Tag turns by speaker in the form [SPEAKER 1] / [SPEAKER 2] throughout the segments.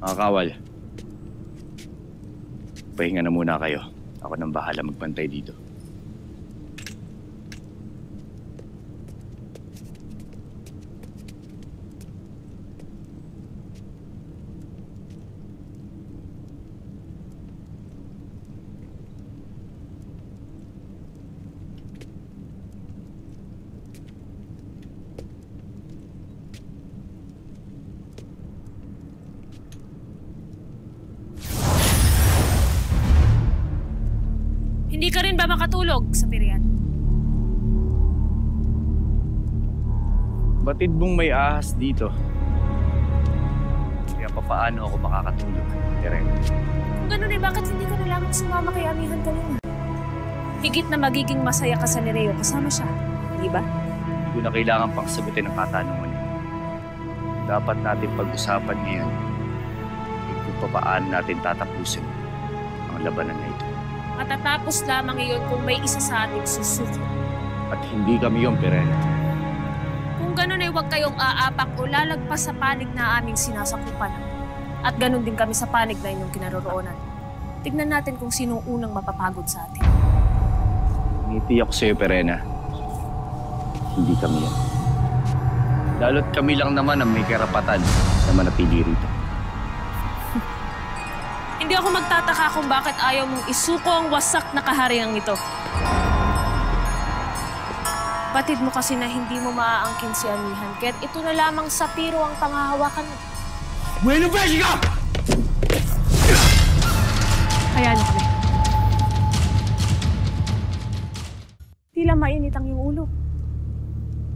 [SPEAKER 1] Mga kawal, pahinga na muna kayo. Ako nang bahala magbantay dito.
[SPEAKER 2] Hindi ka rin ba makatulog sa Pirian?
[SPEAKER 1] Batid mong may ahas dito. Kaya papaano ako makakatulog, Eren?
[SPEAKER 2] Kung gano'n bakit hindi ka na lamang sumama kay Amihan kanina? Higit na magiging masaya ka sa Nereo kasama siya, di ba?
[SPEAKER 1] Hindi ko na kailangan pang sagutin ang katanungan niya. Dapat natin pag-usapan ngayon kung paano natin tatapusin ang labanan na ito.
[SPEAKER 2] Matatapos lamang iyon kung may isa sa ating susuko.
[SPEAKER 1] At hindi kami yung Pirena.
[SPEAKER 2] Kung gano'n huwag kayong aapak o lalagpas sa panig na aming sinasakupan. At gano'n din kami sa panig na inyong kinaroroonan. Tignan natin kung sinong unang mapapagod sa atin.
[SPEAKER 1] Nitiyak sa'yo, Pirena. Hindi kami yan. Lalo't kami lang naman ang may karapatan na manatili rito.
[SPEAKER 2] Hindi ako magtataka kung bakit ayaw mong isuko ang wasak na kahariang ito. Batid mo kasi na hindi mo maaangkin si Amihan, kaya't ito na lamang sa piro ang panghahawakan mo.
[SPEAKER 1] Bueno, Beshika!
[SPEAKER 2] Hayaan mo kami. Tila mainit ang iyong ulo.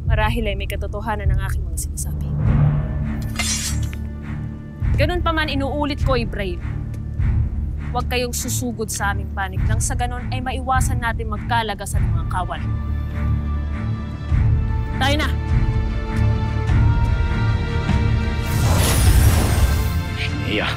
[SPEAKER 2] Marahil ay may katotohanan ang aking mga sinasabi. Ganun pa man inuulit ko, Ibrahim. Huwag kayong susugod sa aming panig nang sa ganon ay maiwasan natin magkalagasan ng mga kawal. Tayo na!
[SPEAKER 1] Shneya.